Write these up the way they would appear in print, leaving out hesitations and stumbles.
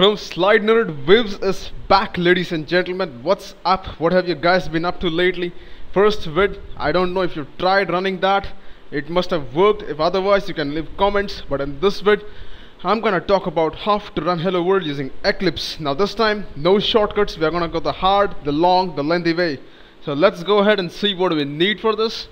from Slide Nerd. Waves is back, ladies and gentlemen. What's up? What have you guys been up to lately? First vid, I don't know if you've tried running that. It must have worked. If otherwise, you can leave comments. But in this vid, I'm gonna talk about how to run Hello World using Eclipse. Now this time, no shortcuts. We're gonna go the hard, the long, the lengthy way. So let's go ahead and see what do we need for this.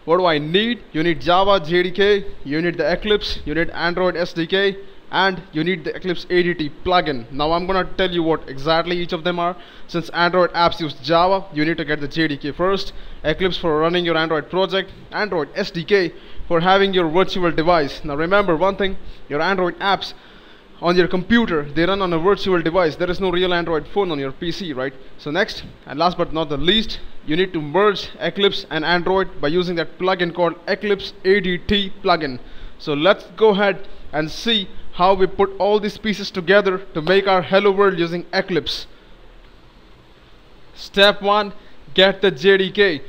What do I need? You need Java JDK, you need the Eclipse, you need Android SDK, and you need the Eclipse ADT plugin. Now I'm gonna tell you what exactly each of them are. Since Android apps use Java, you need to get the JDK first, Eclipse for running your Android project, Android SDK for having your virtual device. Now remember one thing, your Android apps on your computer, they run on a virtual device. There is no real Android phone on your PC, right? So next, and last but not the least, you need to merge Eclipse and Android by using that plugin called Eclipse ADT plugin. So let's go ahead and see how we put all these pieces together to make our Hello World using Eclipse. Step 1, get the JDK.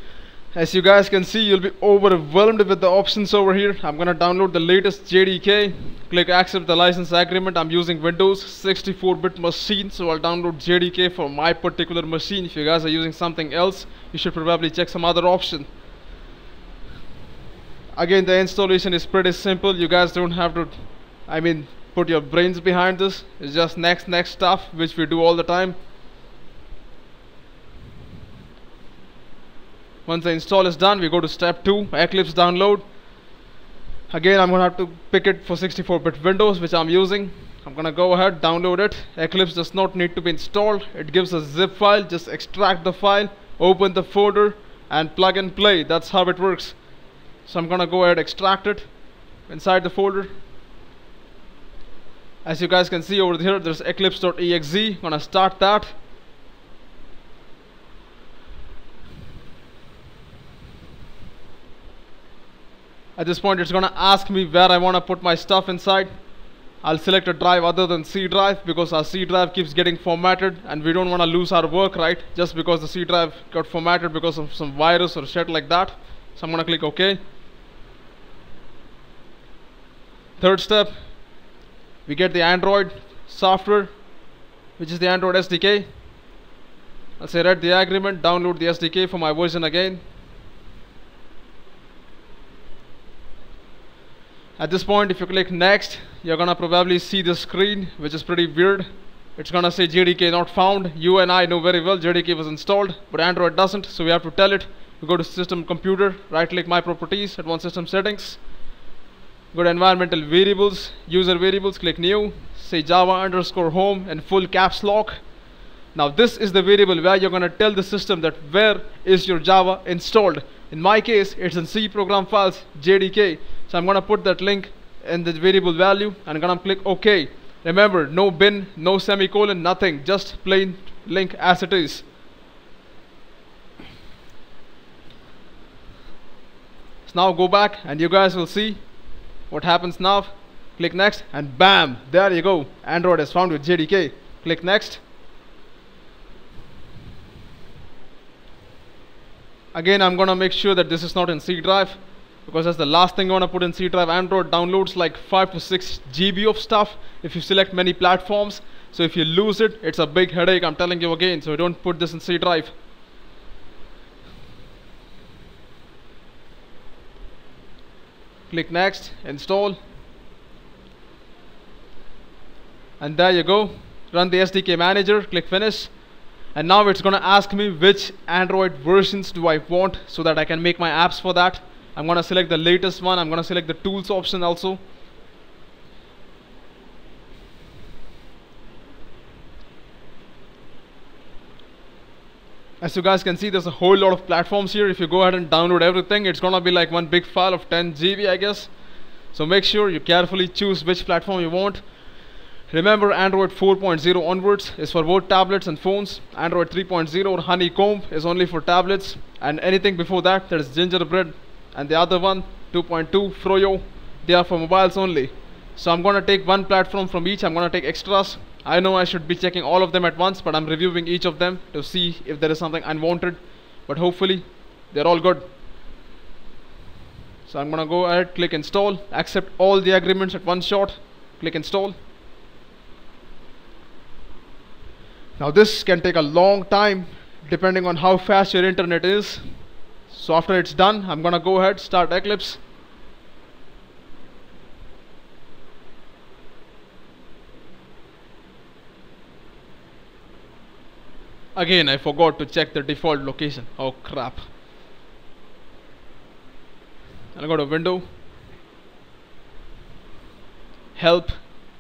As you guys can see, you'll be overwhelmed with the options over here. I'm gonna download the latest JDK. Click accept the license agreement. I'm using Windows 64-bit machine, so I'll download JDK for my particular machine. If you guys are using something else, you should probably check some other option. Again, the installation is pretty simple. You guys don't have to, put your brains behind this. It's just next stuff, which we do all the time. Once the install is done, we go to step 2, Eclipse download. Again, I'm gonna have to pick it for 64-bit Windows, which I'm using. I'm gonna go ahead, download it. Eclipse does not need to be installed. It gives a zip file. Just extract the file, open the folder, and plug and play. That's how it works. So I'm gonna go ahead, extract it inside the folder. As you guys can see over here, there's eclipse.exe. Gonna start that. At this point, it's gonna ask me where I wanna put my stuff inside. I'll select a drive other than C drive because our C drive keeps getting formatted and we don't wanna lose our work, right? Just because the C drive got formatted because of some virus or shit like that. So I'm gonna click OK. Third step, we get the Android software, which is the Android SDK. I'll say read the agreement, download the SDK for my version again. At this point, if you click next, you're gonna probably see the screen, which is pretty weird. It's gonna say JDK not found. You and I know very well JDK was installed, but Android doesn't, so we have to tell it. We go to system computer, right click my properties, advanced system settings. Go to environmental variables, user variables, click new, say Java underscore home in full caps lock. Now this is the variable where you're gonna tell the system that where is your Java installed. In my case, it's in C program files, JDK. So I'm gonna put that link in the variable value and I'm gonna click OK. Remember, no bin, no semicolon, nothing, just plain link as it is. So now go back and you guys will see what happens now. Click next and bam, there you go. Android is found with JDK. Click next. Again, I'm gonna make sure that this is not in C drive because that's the last thing I wanna put in C drive. Android downloads like 5 to 6 GB of stuff if you select many platforms. So if you lose it, it's a big headache, I'm telling you again. So don't put this in C drive. Click next, install. And there you go. Run the SDK manager, click finish. And now it's gonna ask me which Android versions do I want so that I can make my apps for that. I'm gonna select the latest one. I'm gonna select the tools option also. As you guys can see, there's a whole lot of platforms here. If you go ahead and download everything, it's gonna be like one big file of 10 GB, I guess. So make sure you carefully choose which platform you want. Remember, Android 4.0 onwards is for both tablets and phones. Android 3.0 or Honeycomb is only for tablets, and anything before that, that is Gingerbread, and the other one, 2.2 Froyo, they are for mobiles only. So I'm gonna take one platform from each. I'm gonna take extras. I know I should be checking all of them at once, but I'm reviewing each of them to see if there is something unwanted, but hopefully they're all good. So I'm gonna go ahead, click install, accept all the agreements at one shot, click install. Now this can take a long time depending on how fast your internet is. So after it's done, I'm gonna go ahead, start Eclipse. Again, I forgot to check the default location. Oh crap. I'll go to Window, Help,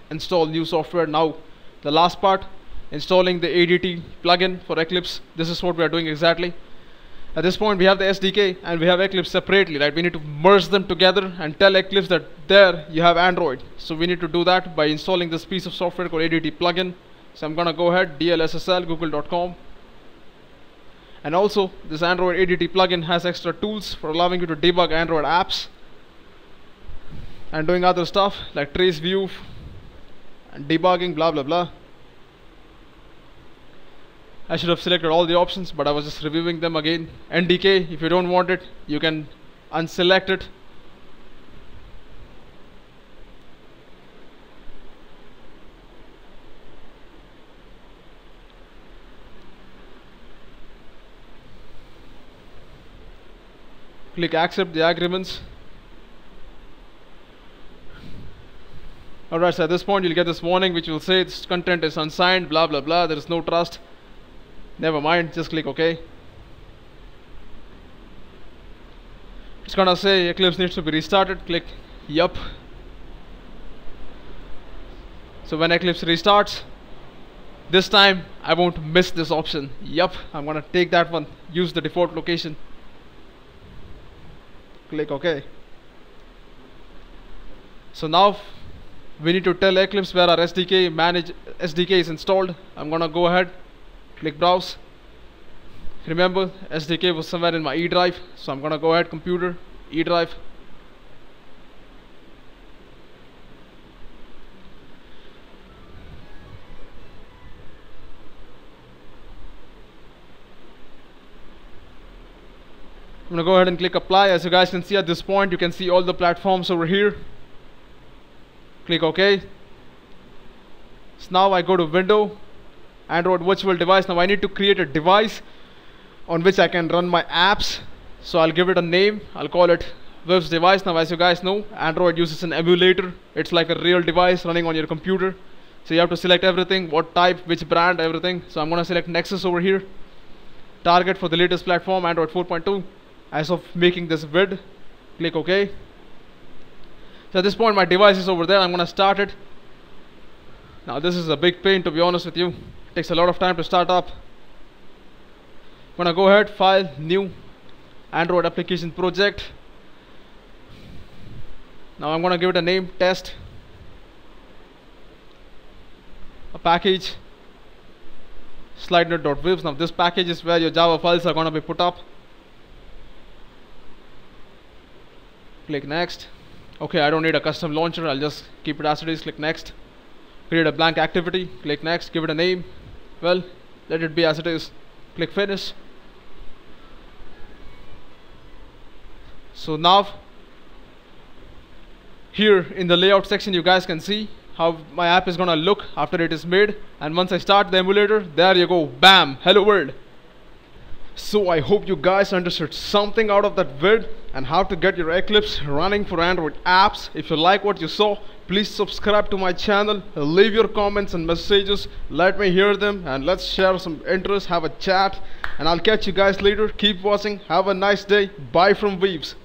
Install New Software. Now the last part, installing the ADT plugin for Eclipse. This is what we are doing exactly. At this point we have the SDK and we have Eclipse separately, right? We need to merge them together and tell Eclipse that there you have Android. So we need to do that by installing this piece of software called ADT plugin. So I'm gonna go ahead, dlssl google.com. And also this Android ADT plugin has extra tools for allowing you to debug Android apps and doing other stuff like trace view and debugging, blah blah blah. I should have selected all the options, but I was just reviewing them again. NDK, if you don't want it, you can unselect it. Click accept the agreements. Alright, so at this point you'll get this warning which will say this content is unsigned, blah blah blah, there is no trust. Never mind, just click OK. It's gonna say Eclipse needs to be restarted. Click yup. So when Eclipse restarts, this time I won't miss this option. Yup, I'm gonna take that one, use the default location. Click OK. So now we need to tell Eclipse where our SDK is installed. I'm gonna go ahead, click browse. Remember, SDK was somewhere in my E drive, so I'm gonna go ahead, computer, E drive. I'm gonna go ahead and click apply. As you guys can see at this point, you can see all the platforms over here. Click OK. So now I go to Window, Android virtual device. Now I need to create a device on which I can run my apps. So I'll give it a name. I'll call it Viv's device. Now as you guys know, Android uses an emulator. It's like a real device running on your computer. So you have to select everything, what type, which brand, everything. So I'm gonna select Nexus over here. Target for the latest platform, Android 4.2. As of making this vid, click OK. So at this point my device is over there. I'm gonna start it. Now this is a big pain, to be honest with you. It takes a lot of time to start up. I'm gonna go ahead, file, new, Android application project. Now I'm gonna give it a name, test, a package, slidenet.vivs. Now this package is where your Java files are gonna be put up. Click next. Okay, I don't need a custom launcher, I'll just keep it as it is. Click next. Create a blank activity, click next, give it a name. Well, let it be as it is. Click finish. So now here in the layout section you guys can see how my app is gonna look after it is made. And once I start the emulator, there you go, bam, hello world. So I hope you guys understood something out of that vid and how to get your Eclipse running for Android apps. If you like what you saw, please subscribe to my channel, leave your comments and messages, let me hear them, and let's share some interest, have a chat, and I'll catch you guys later. Keep watching, have a nice day, bye from Weaves.